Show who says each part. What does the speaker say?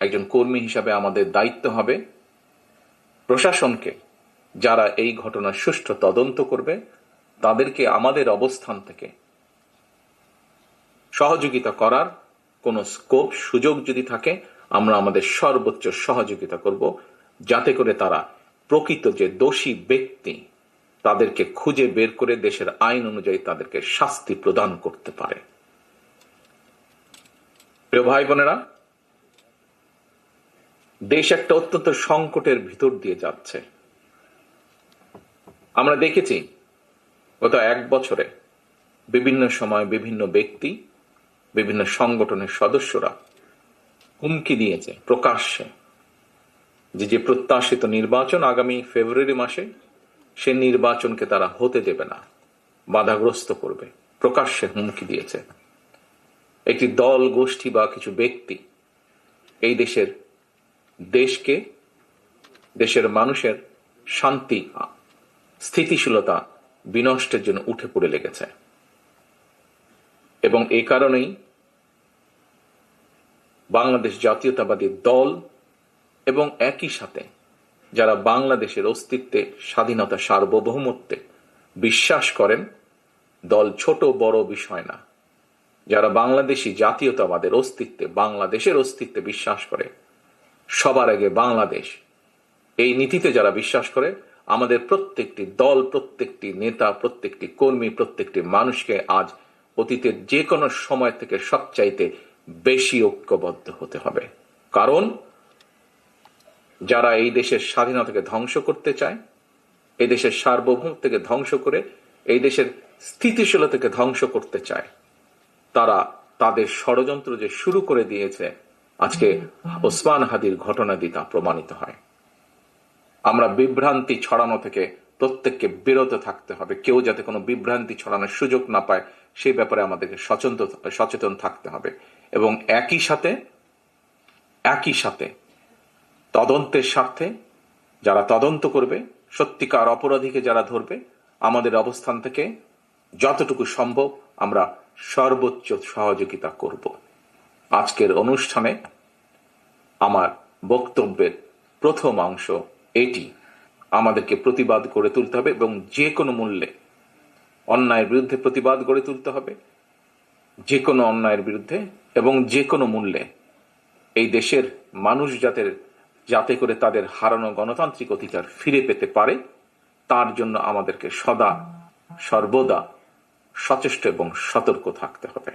Speaker 1: একজন কর্মী হিসাবে আমাদের দায়িত্ব হবে প্রশাসনকে, যারা এই ঘটনার সুষ্ঠু তদন্ত করবে তাদেরকে আমাদের অবস্থান থেকে সহযোগিতা করার কোনো স্কোপ সুযোগ যদি থাকে আমরা আমাদের সর্বোচ্চ সহযোগিতা করব, যাতে করে তারা প্রকৃত যে দোষী ব্যক্তি তাদেরকে খুঁজে বের করে দেশের আইন অনুযায়ী তাদেরকে শাস্তি প্রদান করতে পারে। প্রিয় ভাই বোনেরা, দেশ একটা অত্যন্ত সংকটের ভিতর দিয়ে যাচ্ছে। আমরা দেখেছি গত 1 বছরে বিভিন্ন সময় বিভিন্ন ব্যক্তি, বিভিন্ন সংগঠনের সদস্যরা হুমকি দিয়েছে প্রকাশ্যে যে প্রত্যাশিত নির্বাচন আগামী ফেব্রুয়ারি মাসে, সে নির্বাচনকে তারা হতে দেবে না, বাধাগ্রস্ত করবে, প্রকাশ্যে হুমকি দিয়েছে। একটি দল, গোষ্ঠী বা কিছু ব্যক্তি এই দেশকে, দেশের মানুষের শান্তি, স্থিতিশীলতা বিনষ্টের জন্য উঠে পড়ে লেগেছে। এবং এই কারণেই বাংলাদেশ জাতীয়তাবাদী দল এবং একই সাথে যারা বাংলাদেশের অস্তিত্বে, স্বাধীনতা, সার্বভৌমত্বে বিশ্বাস করেন, দল ছোট বড় বিষয় না, যারা বাংলাদেশি জাতীয়তাবাদের অস্তিত্বে, বাংলাদেশের অস্তিত্বে বিশ্বাস করে, সবার আগে বাংলাদেশ, এই নীতিতে যারা বিশ্বাস করে, আমাদের প্রত্যেকটি দল, প্রত্যেকটি নেতা, প্রত্যেকটি কর্মী, প্রত্যেকটি মানুষকে আজ অতীতের যে কোনো সময় থেকে সবচাইতে বেশি ঐক্যবদ্ধ হতে হবে। কারণ যারা এই দেশের স্বাধীনতাকে ধ্বংস করতে চায়, এই দেশের সার্বভৌমত্বকে ধ্বংস করে এই দেশের স্থিতিশীলতাকে ধ্বংস করতে চায়, তারা তাদের ষড়যন্ত্র যে শুরু করে দিয়েছে, আজকে ওসমান হাদির ঘটনা দিয়ে তা প্রমাণিত হয়। আমরা বিভ্রান্তি ছড়ানো থেকে প্রত্যেককে বিরত থাকতে হবে। কেউ যাতে কোনো বিভ্রান্তি ছড়ানোর সুযোগ না পায় সেই ব্যাপারে আমাদেরকে সচেতন থাকতে হবে। এবং একই সাথে তদন্তের স্বার্থে যারা তদন্ত করবে, সত্যিকার অপরাধীকে যারা ধরবে, আমাদের অবস্থান থেকে যতটুকু সম্ভব আমরা সর্বোচ্চ সহযোগিতা করব। আজকের অনুষ্ঠানে আমার বক্তব্যের প্রথম অংশ এটি, আমাদেরকে প্রতিবাদ গড়ে তুলতে হবে এবং যে কোনো মূল্যে অন্যায়ের বিরুদ্ধে প্রতিবাদ গড়ে তুলতে হবে, যে কোনো অন্যায়ের বিরুদ্ধে, এবং যে কোনো মূল্যে এই দেশের মানুষ যাতে করে তাদের হারানো গণতান্ত্রিক অধিকার ফিরে পেতে পারে, তার জন্য আমাদেরকে সর্বদা সচেষ্ট এবং সতর্ক থাকতে হবে।